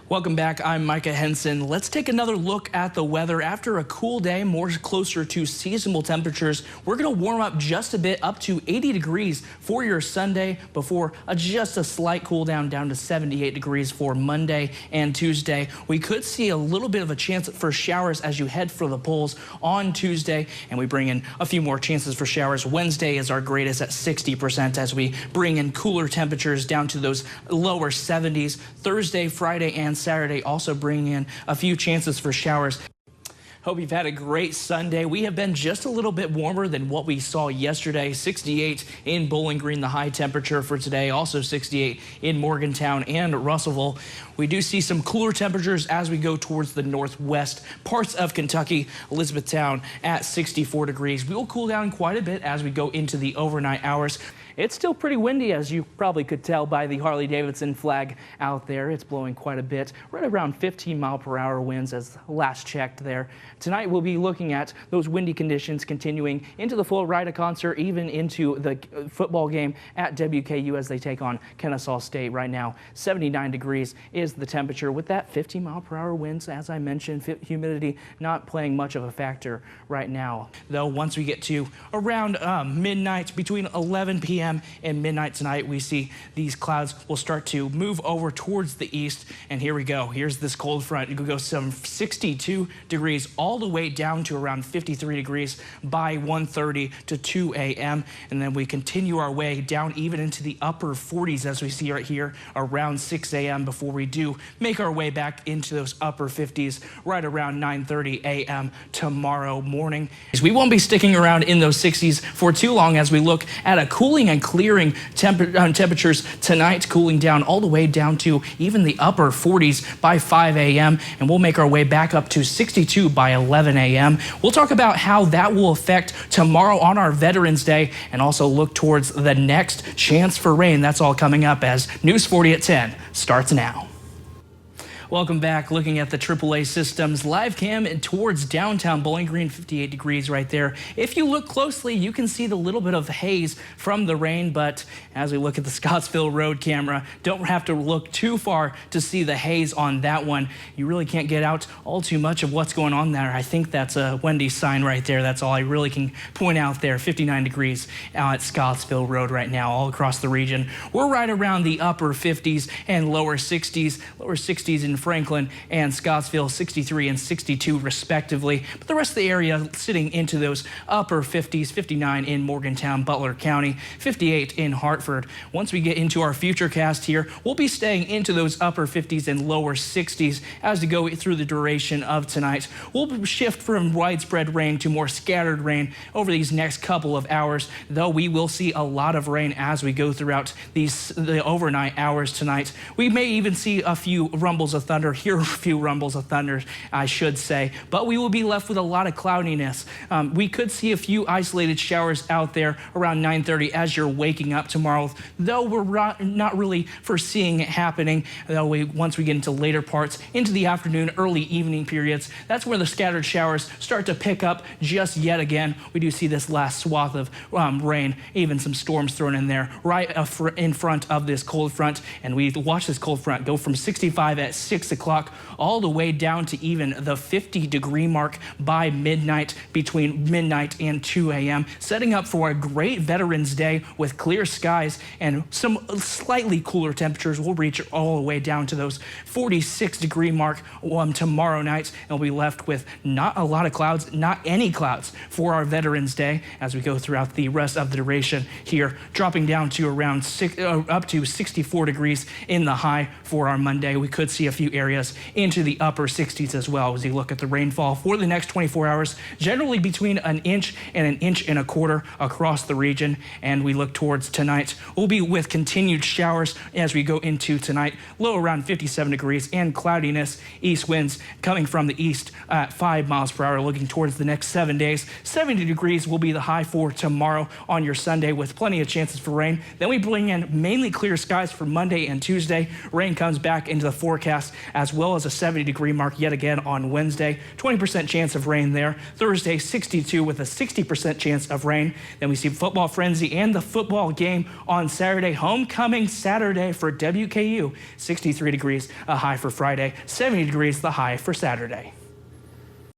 Welcome back. I'm Micah Henson. Let's take another look at the weather. After a cool day, more closer to seasonable temperatures, we're going to warm up just a bit, up to 80 degrees for your Sunday before just a slight cool down to 78 degrees for Monday and Tuesday. We could see a little bit of a chance for showers as you head for the polls on Tuesday, and we bring in a few more chances for showers. Wednesday is our greatest at 60% as we bring in cooler temperatures down to those lower 70s. Thursday, Friday, and Saturday also bringing in a few chances for showers. Hope you've had a great Sunday. We have been just a little bit warmer than what we saw yesterday. 68 in Bowling Green, the high temperature for today. Also 68 in Morgantown and Russellville. We do see some cooler temperatures as we go towards the northwest parts of Kentucky. Elizabethtown at 64 degrees. We will cool down quite a bit as we go into the overnight hours. It's still pretty windy, as you probably could tell by the Harley-Davidson flag out there. It's blowing quite a bit, right around 15-mile-per-hour winds as last checked there. Tonight we'll be looking at those windy conditions continuing into the Full Rida concert, even into the football game at WKU as they take on Kennesaw State right now. 79 degrees is the temperature with that 15-mile-per-hour winds. As I mentioned, humidity not playing much of a factor right now. Though once we get to around midnight, between 11 p.m. and midnight tonight, we see these clouds will start to move over towards the east. And here we go. Here's this cold front. It could go some 62 degrees all the way down to around 53 degrees by 1:30 to 2 a.m. And then we continue our way down even into the upper 40s as we see right here around 6 a.m. before we do make our way back into those upper 50s right around 9:30 a.m. tomorrow morning. We won't be sticking around in those 60s for too long as we look at a cooling and clearing temperatures tonight, cooling down all the way down to even the upper 40s by 5 a.m. and we'll make our way back up to 62 by 11 a.m. We'll talk about how that will affect tomorrow on our Veterans Day and also look towards the next chance for rain. That's all coming up as News 40 at 10 starts now. Welcome back. Looking at the AAA systems live cam towards downtown Bowling Green, 58 degrees right there. If you look closely, you can see the little bit of haze from the rain, but as we look at the Scottsville Road camera, don't have to look too far to see the haze on that one. You really can't get out all too much of what's going on there. I think that's a Wendy's sign right there. That's all I really can point out there. 59 degrees out at Scottsville Road right now all across the region. We're right around the upper 50s and lower 60s in Franklin and Scottsville, 63 and 62 respectively. But the rest of the area sitting into those upper 50s, 59 in Morgantown, Butler County, 58 in Hartford. Once we get into our future cast here, we'll be staying into those upper 50s and lower 60s as we go through the duration of tonight. We'll shift from widespread rain to more scattered rain over these next couple of hours, though we will see a lot of rain as we go throughout the overnight hours tonight. We may even see a few rumbles of thunder, hear a few rumbles of thunder, I should say, but we will be left with a lot of cloudiness. We could see a few isolated showers out there around 9:30 as you're waking up tomorrow, though we're not really foreseeing it happening. Though once we get into later parts, into the afternoon, early evening periods, that's where the scattered showers start to pick up just yet again. We do see this last swath of rain, even some storms thrown in there right in front of this cold front, and we watch this cold front go from 65 at 6 o'clock all the way down to even the 50-degree mark by midnight, between midnight and 2 a.m., setting up for a great Veterans Day with clear skies and some slightly cooler temperatures. We'll reach all the way down to those 46-degree mark tomorrow night, and we'll be left with not a lot of clouds, not any clouds for our Veterans Day as we go throughout the rest of the duration here, dropping down to around up to 64 degrees in the high for our Monday. We could see a few areas into the upper 60s as well as you look at the rainfall for the next 24 hours, generally between an inch and an inch and a quarter across the region. And we look towards tonight, we'll be with continued showers as we go into tonight, low around 57 degrees and cloudiness, east winds coming from the east at 5 miles per hour. Looking towards the next 7 days, 70 degrees will be the high for tomorrow on your Sunday with plenty of chances for rain. Then we bring in mainly clear skies for Monday and Tuesday. Rain comes back into the forecast as well as a 70-degree mark yet again on Wednesday. 20% chance of rain there. Thursday, 62 with a 60% chance of rain. Then we see football frenzy and the football game on Saturday. Homecoming Saturday for WKU. 63 degrees, a high for Friday. 70 degrees, the high for Saturday.